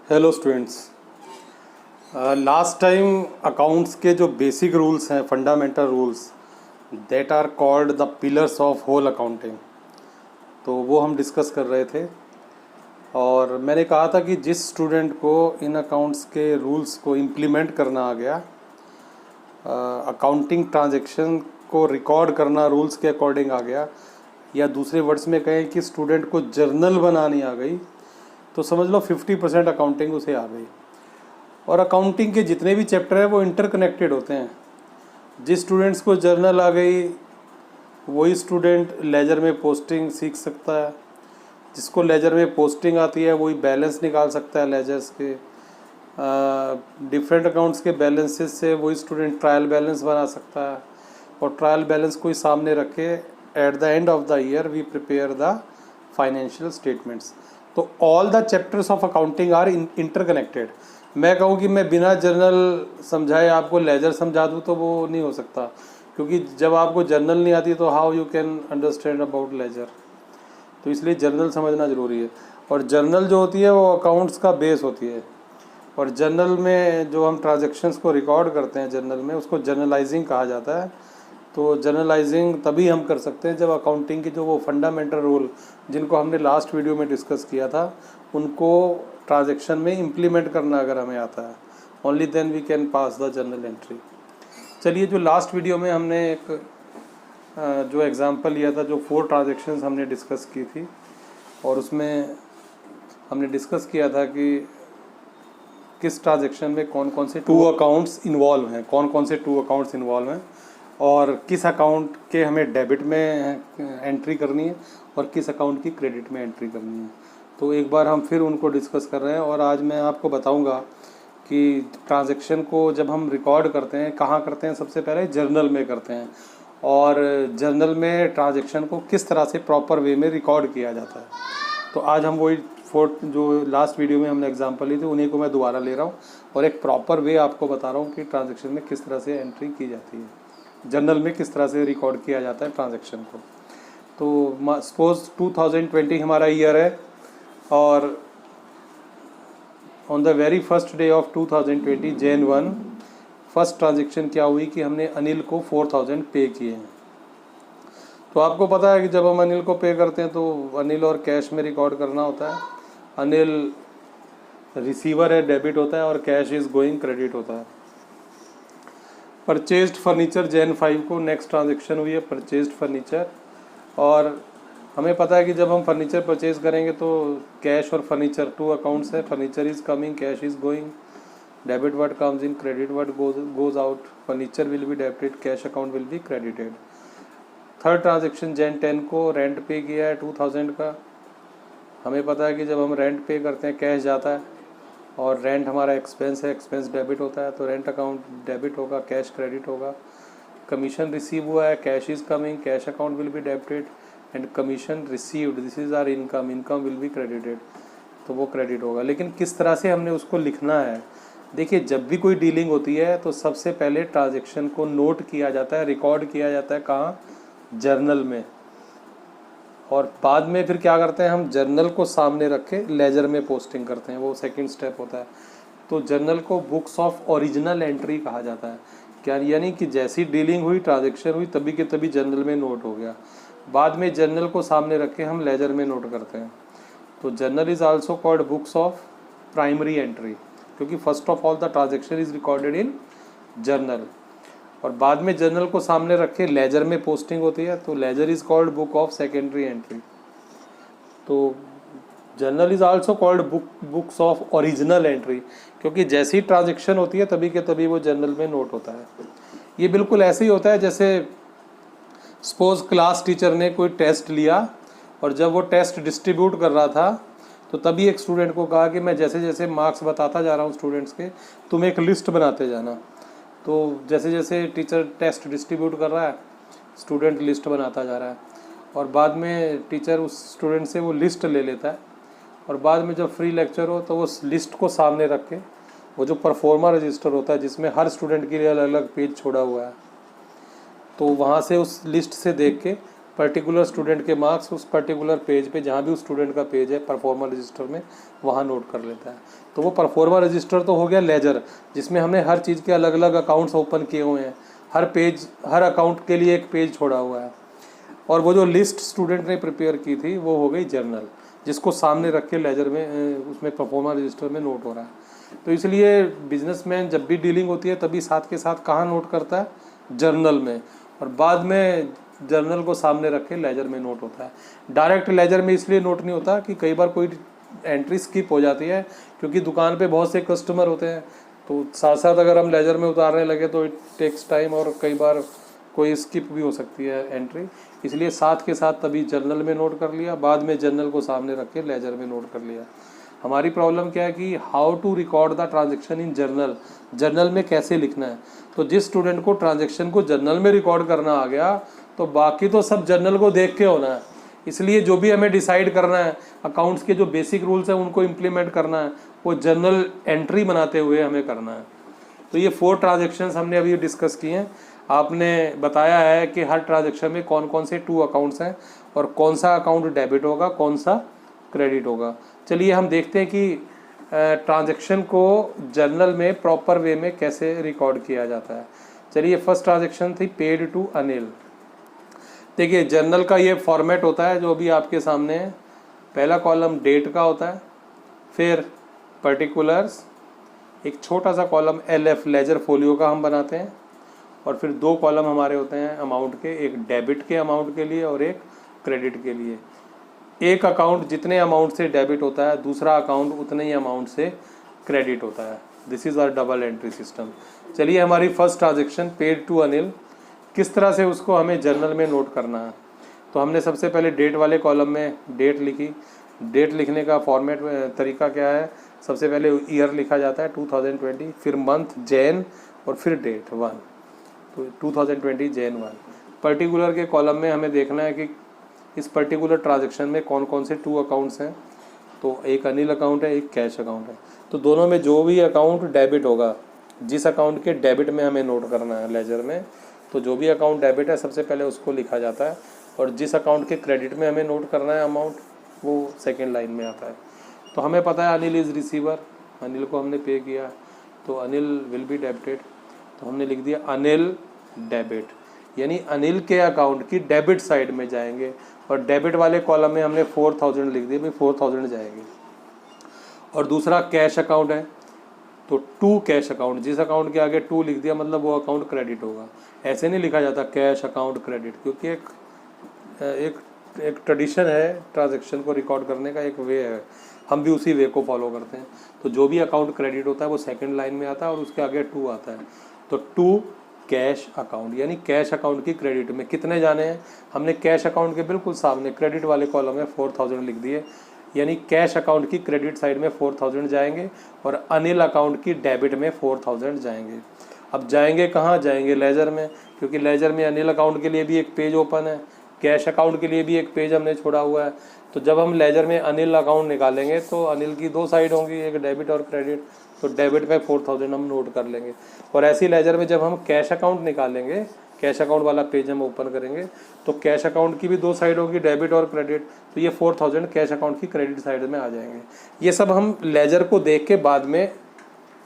Hello students. Last time accounts के जो basic rules हैं, fundamental rules, that are called the pillars of whole accounting, तो वो हम डिस्कस कर रहे थे। और मैंने कहा था कि जिस स्टूडेंट को इन अकाउंट्स के रूल्स को इम्प्लीमेंट करना आ गया, अकाउंटिंग ट्रांजैक्शन को रिकॉर्ड करना रूल्स के अकॉर्डिंग आ गया, या दूसरे वर्ड्स में कहें कि स्टूडेंट को जर्नल बनानी आ गई, तो समझ लो 50% अकाउंटिंग उसे आ गई। और अकाउंटिंग के जितने भी चैप्टर हैं वो इंटरकनेक्टेड होते हैं। जिस स्टूडेंट्स को जर्नल आ गई वही स्टूडेंट लेजर में पोस्टिंग सीख सकता है, जिसको लेजर में पोस्टिंग आती है वही बैलेंस निकाल सकता है लेजर्स के। डिफरेंट अकाउंट्स के बैलेंसेस से वही स्टूडेंट ट्रायल बैलेंस बना सकता है, और ट्रायल बैलेंस को ही सामने रखे at the end of the year we prepare the financial statements. तो all the chapters of accounting are interconnected. मैं कहूँ कि मैं बिना जर्नल समझाए आपको लेजर समझा दूँ तो वो नहीं हो सकता, क्योंकि जब आपको जर्नल नहीं आती तो how you can understand about ledger. तो इसलिए जर्नल समझना ज़रूरी है। और जर्नल जो होती है वो अकाउंट्स का बेस होती है। और जर्नल में जो हम ट्रांजैक्शंस को रिकॉर्ड करते हैं जर्नल में, उसको जर्नलाइजिंग कहा जाता है। तो जर्नलाइजिंग तभी हम कर सकते हैं जब अकाउंटिंग के जो वो फंडामेंटल रूल जिनको हमने लास्ट वीडियो में डिस्कस किया था उनको ट्रांजैक्शन में इम्प्लीमेंट करना अगर हमें आता है, only then we can pass the journal entry. चलिए, जो लास्ट वीडियो में हमने एक जो एग्जांपल लिया था, जो 4 ट्रांजैक्शंस हमने डिस्कस की थी, और उसमें हमने डिस्कस किया था कि किस ट्रांजैक्शन में कौन कौन से 2 अकाउंट्स इन्वॉल्व हैं, कौन कौन से 2 अकाउंट्स इन्वॉल्व हैं, और किस अकाउंट के हमें डेबिट में एंट्री करनी है और किस अकाउंट की क्रेडिट में एंट्री करनी है। तो एक बार हम फिर उनको डिस्कस कर रहे हैं, और आज मैं आपको बताऊंगा कि ट्रांजैक्शन को जब हम रिकॉर्ड करते हैं कहाँ करते हैं। सबसे पहले जर्नल में करते हैं, और जर्नल में ट्रांजैक्शन को किस तरह से प्रॉपर वे में रिकॉर्ड किया जाता है। तो आज हम वही 4 जो लास्ट वीडियो में हमने एग्जांपल ली थी उन्हीं को मैं दोबारा ले रहा हूँ, और एक प्रॉपर वे आपको बता रहा हूँ कि ट्रांजैक्शन में किस तरह से एंट्री की जाती है, जर्नल में किस तरह से रिकॉर्ड किया जाता है ट्रांजैक्शन को। तो सपोज 2020 हमारा ईयर है, और on the very first day of 2020 Jan 1 first transaction क्या हुई कि हमने अनिल को 4000 पे किए हैं। तो आपको पता है कि जब हम अनिल को पे करते हैं तो अनिल और कैश में रिकॉर्ड करना होता है। अनिल रिसीवर है, डेबिट होता है, और कैश इज गोइंग, क्रेडिट होता है। परचेज्ड फर्नीचर Jan 5 को नेक्स्ट ट्रांजैक्शन हुई है, परचेज्ड फर्नीचर। और हमें पता है कि जब हम फर्नीचर परचेज करेंगे तो कैश और फर्नीचर 2 अकाउंट्स है। Furniture is coming, cash is going, debit word comes in, credit word goes out. Furniture will be debited, cash account will be credited. Third transaction Jan 10 को rent पे किया है 2000 का। हमें पता है कि जब हम रेंट पे करते हैं कैश जाता है, और रेंट हमारा एक्सपेंस है, एक्सपेंस डेबिट होता है, तो रेंट अकाउंट डेबिट होगा, कैश क्रेडिट होगा। कमीशन रिसीव हुआ है, cash is coming, cash account will be debited, and commission received, this is our income, income will be credited, तो वो क्रेडिट होगा। लेकिन किस तरह से हमने उसको लिखना है, देखिए, जब भी कोई डीलिंग होती है तो सबसे पहले ट्रांजैक्शन को नोट किया जाता है, रिकॉर्ड किया जाता है, कहाँ? जर्नल में। और बाद में फिर क्या करते हैं, हम जर्नल को सामने रख के लेजर में पोस्टिंग करते हैं, वो सेकंड स्टेप होता है। तो जर्नल को बुक्स ऑफ ओरिजिनल एंट्री कहा जाता है। क्या? यानी कि जैसी डीलिंग हुई, ट्रांजैक्शन हुई, तभी के तभी जर्नल में नोट हो गया। बाद में जर्नल को सामने रख के हम लेजर में नोट करते हैं। तो journal is also called books of primary entry, क्योंकि first of all the transaction is recorded in journal, और बाद में जर्नल को सामने रख के लेजर में पोस्टिंग होती है, तो ledger is called book of secondary entry. तो journal is also called books of original entry, क्योंकि जैसी ही ट्रांजैक्शन होती है तभी के तभी वो जर्नल में नोट होता है। ये बिल्कुल ऐसे ही होता है जैसे सपोज क्लास टीचर ने कोई टेस्ट लिया, और जब वो टेस्ट डिस्ट्रीब्यूट कर रहा था तो तभी एक स्टूडेंट को कहा कि मैं जैसे जैसे मार्क्स बताता जा रहा हूँ स्टूडेंट्स के, तुम एक लिस्ट बनाते जाना। तो जैसे जैसे टीचर टेस्ट डिस्ट्रीब्यूट कर रहा है, स्टूडेंट लिस्ट बनाता जा रहा है, और बाद में टीचर उस स्टूडेंट से वो लिस्ट ले लेता है, और बाद में जब फ्री लेक्चर हो तो उस लिस्ट को सामने रख के, वो जो परफॉर्मा रजिस्टर होता है जिसमें हर स्टूडेंट के लिए अलग अलग पेज छोड़ा हुआ है, तो वहाँ से उस लिस्ट से देख के पर्टिकुलर स्टूडेंट के मार्क्स उस पर्टिकुलर पेज पे, जहाँ भी उस स्टूडेंट का पेज है परफॉर्मा रजिस्टर में, वहाँ नोट कर लेता है। तो वो परफॉर्मा रजिस्टर तो हो गया लेजर, जिसमें हमने हर चीज़ के अलग अलग अकाउंट्स ओपन किए हुए हैं, हर पेज, हर अकाउंट के लिए एक पेज छोड़ा हुआ है। और वो जो लिस्ट स्टूडेंट ने प्रिपेयर की थी वो हो गई जर्नल, जिसको सामने रख के लेजर में उसमें परफॉर्मा रजिस्टर में नोट हो रहा है। तो इसलिए बिजनेसमैन जब भी डीलिंग होती है तभी साथ के साथ कहाँ नोट करता है, जर्नल में, और बाद में जर्नल को सामने रख के लेजर में नोट होता है। डायरेक्ट लेजर में इसलिए नोट नहीं होता कि कई बार कोई एंट्री स्किप हो जाती है, क्योंकि दुकान पे बहुत से कस्टमर होते हैं, तो साथ साथ अगर हम लेजर में उतारने लगे तो इट टेक्स टाइम, और कई बार कोई स्किप भी हो सकती है एंट्री। इसलिए साथ के साथ तभी जर्नल में नोट कर लिया, बाद में जर्नल को सामने रख के लेजर में नोट कर लिया। हमारी प्रॉब्लम क्या है कि how to record the transaction in journal, journal में कैसे लिखना है। तो जिस स्टूडेंट को ट्रांजेक्शन को जर्नल में रिकॉर्ड करना आ गया, तो बाकी तो सब जर्नल को देख के होना है। इसलिए जो भी हमें डिसाइड करना है, अकाउंट्स के जो बेसिक रूल्स हैं उनको इम्प्लीमेंट करना है, वो जर्नल एंट्री बनाते हुए हमें करना है। तो ये 4 ट्रांजेक्शन्स हमने अभी डिस्कस किए हैं। आपने बताया है कि हर ट्रांजेक्शन में कौन कौन से 2 अकाउंट्स हैं और कौन सा अकाउंट डेबिट होगा, कौन सा क्रेडिट होगा। चलिए हम देखते हैं कि ट्रांजेक्शन को जर्नल में प्रॉपर वे में कैसे रिकॉर्ड किया जाता है। चलिए फर्स्ट ट्रांजेक्शन थी पेड टू अनिल। देखिए जर्नल का ये फॉर्मेट होता है जो भी आपके सामने है। पहला कॉलम डेट का होता है, फिर पर्टिकुलर्स, एक छोटा सा कॉलम LF लेजर फोलियो का हम बनाते हैं, और फिर 2 कॉलम हमारे होते हैं अमाउंट के, एक डेबिट के अमाउंट के लिए और एक क्रेडिट के लिए। एक अकाउंट जितने अमाउंट से डेबिट होता है, दूसरा अकाउंट उतने ही अमाउंट से क्रेडिट होता है। This is our double entry system. चलिए हमारी first transaction paid to Anil, किस तरह से उसको हमें जर्नल में नोट करना है। तो हमने सबसे पहले डेट वाले कॉलम में डेट लिखी। डेट लिखने का फॉर्मेट तरीका क्या है, सबसे पहले ईयर लिखा जाता है 2020, फिर मंथ जैन, और फिर डेट 1, तो 2020 जैन 1। पर्टिकुलर के कॉलम में हमें देखना है कि इस पर्टिकुलर ट्रांजेक्शन में कौन कौन से 2 अकाउंट्स हैं। तो एक अनिल अकाउंट है, एक कैश अकाउंट है। तो दोनों में जो भी अकाउंट डेबिट होगा, जिस अकाउंट के डेबिट में हमें नोट करना है लेजर में, तो जो भी अकाउंट डेबिट है सबसे पहले उसको लिखा जाता है, और जिस अकाउंट के क्रेडिट में हमें नोट करना है अमाउंट, वो सेकेंड लाइन में आता है। तो हमें पता है अनिल इज़ रिसीवर, अनिल को हमने पे किया, तो अनिल विल बी डेबिटेड। तो हमने लिख दिया अनिल डेबिट, यानी अनिल के अकाउंट की डेबिट साइड में जाएंगे, और डेबिट वाले कॉलम में हमने 4000 लिख दिया, भाई 4000 जाएंगे। और दूसरा कैश अकाउंट है, तो 2 कैश अकाउंट, जिस अकाउंट के आगे 2 लिख दिया मतलब वो अकाउंट क्रेडिट होगा। ऐसे नहीं लिखा जाता कैश अकाउंट क्रेडिट, क्योंकि एक ट्रेडिशन है ट्रांजेक्शन को रिकॉर्ड करने का, एक वे है, हम भी उसी वे को फॉलो करते हैं। तो जो भी अकाउंट क्रेडिट होता है वो सेकंड लाइन में आता है, और उसके आगे 2 आता है। तो 2 कैश अकाउंट, यानी कैश अकाउंट की क्रेडिट में कितने जाने हैं, हमने कैश अकाउंट के बिल्कुल सामने क्रेडिट वाले कॉलम में 4000 लिख दिए, यानी कैश अकाउंट की क्रेडिट साइड में 4000 जाएंगे, और अनिल अकाउंट की डेबिट में 4000 जाएंगे। अब जाएंगे कहाँ, जाएंगे लेजर में, क्योंकि लेजर में अनिल अकाउंट के लिए भी एक पेज ओपन है, कैश अकाउंट के लिए भी एक पेज हमने छोड़ा हुआ है। तो जब हम लेजर में अनिल अकाउंट निकालेंगे तो अनिल की 2 साइड होंगी, एक डेबिट और क्रेडिट, तो डेबिट में 4000 हम नोट कर लेंगे। और ऐसी लेजर में जब हम कैश अकाउंट निकालेंगे, कैश अकाउंट वाला पेज हम ओपन करेंगे, तो कैश अकाउंट की भी 2 साइड होगी, डेबिट और क्रेडिट, तो ये 4000 कैश अकाउंट की क्रेडिट साइड में आ जाएंगे। ये सब हम लेजर को देख के बाद में,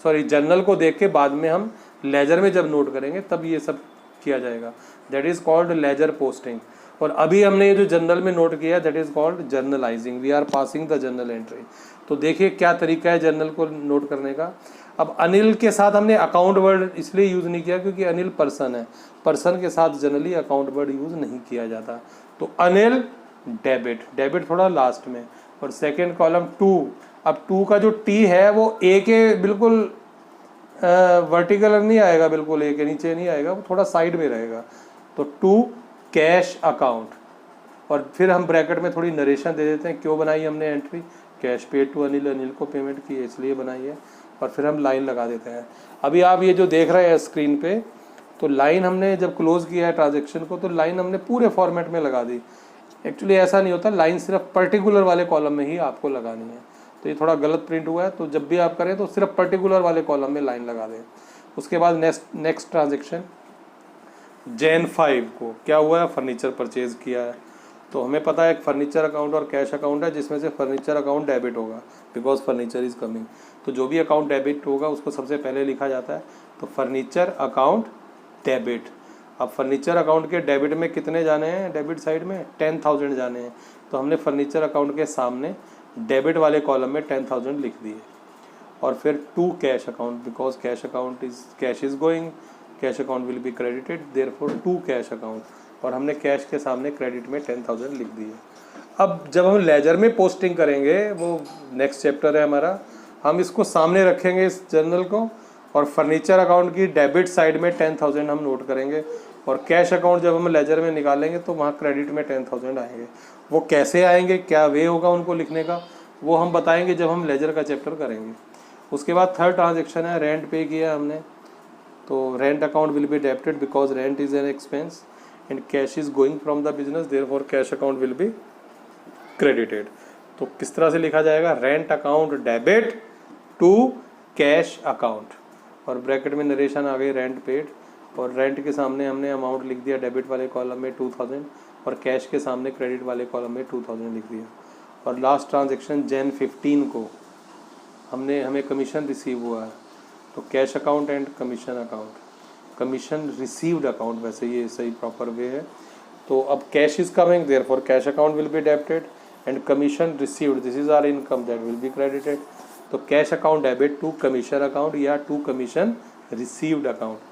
जर्नल को देख के बाद में हम लेजर में जब नोट करेंगे तब ये सब किया जाएगा। That is called ledger posting. और अभी हमने ये जो जर्नल में नोट किया that is called journalising, we are passing the journal entry. तो देखिए क्या तरीका है जर्नल को नोट करने का। अब अनिल के साथ हमने अकाउंट वर्ड इसलिए यूज़ नहीं किया क्योंकि अनिल पर्सन है, पर्सन के साथ जनरली अकाउंट वर्ड यूज़ नहीं किया जाता। तो अनिल डेबिट, डेबिट थोड़ा लास्ट में, और सेकेंड कॉलम 2। अब 2 का जो टी है वो ए के बिल्कुल वर्टिकल नहीं आएगा, बिल्कुल ए के नीचे नहीं आएगा, वो थोड़ा साइड में रहेगा। तो 2 कैश अकाउंट, और फिर हम ब्रैकेट में थोड़ी नरेशन दे देते हैं क्यों बनाई हमने entry, cash paid to Anil, Anil को पेमेंट की है इसलिए बनाई है, और फिर हम लाइन लगा देते हैं। अभी आप ये जो देख रहे हैं स्क्रीन पे, तो लाइन हमने जब क्लोज किया है ट्रांजेक्शन को तो लाइन हमने पूरे फॉर्मेट में लगा दी। एक्चुअली ऐसा नहीं होता, लाइन सिर्फ पर्टिकुलर वाले कॉलम में ही आपको लगानी है। तो ये थोड़ा गलत प्रिंट हुआ है, तो जब भी आप करें तो सिर्फ पर्टिकुलर वाले कॉलम में लाइन लगा दें। उसके बाद नेक्स्ट ट्रांजेक्शन जैन 5 को क्या हुआ है, फर्नीचर परचेज किया है। तो हमें पता है एक फर्नीचर अकाउंट और कैश अकाउंट है, जिसमें से फर्नीचर अकाउंट डेबिट होगा बिकॉज फर्नीचर इज कमिंग। तो जो भी अकाउंट डेबिट होगा उसको सबसे पहले लिखा जाता है, तो फर्नीचर अकाउंट डेबिट। अब फर्नीचर अकाउंट के डेबिट में कितने जाने हैं, डेबिट साइड में 10,000 जाने हैं, तो हमने फर्नीचर अकाउंट के सामने डेबिट वाले कॉलम में 10,000 लिख दिए। और फिर to cash account, because cash account is cash is going, cash account will be credited, therefore to cash account, और हमने कैश के सामने क्रेडिट में 10,000 लिख दिए। अब जब हम लेजर में पोस्टिंग करेंगे, वो नेक्स्ट चैप्टर है हमारा, हम इसको सामने रखेंगे इस जर्नल को, और फर्नीचर अकाउंट की डेबिट साइड में 10,000 हम नोट करेंगे, और कैश अकाउंट जब हम लेजर में निकालेंगे तो वहाँ क्रेडिट में 10,000 आएंगे। वो कैसे आएंगे, क्या वे होगा उनको लिखने का, वो हम बताएंगे जब हम लेजर का चैप्टर करेंगे। उसके बाद थर्ड ट्रांजेक्शन है, रेंट पे किया हमने, तो rent account will be debited because rent is an expense and cash is going from the business, therefore cash account will be credited. तो किस तरह से लिखा जाएगा, rent account debit to cash account, और ब्रैकेट में नरेशन आ गई रेंट पेड, और रेंट के सामने हमने अमाउंट लिख दिया डेबिट वाले कॉलम में 2,000, और कैश के सामने क्रेडिट वाले कॉलम में 2,000 लिख दिया। और लास्ट ट्रांजेक्शन जैन 15 को हमें कमीशन रिसीव हुआ है, तो cash account and commission account, commission received account, वैसे ये सही प्रॉपर वे है। तो अब cash is coming, therefore cash account will be debited, and commission received, this is our income, that will be credited. तो cash account debit to commission account या to commission received account.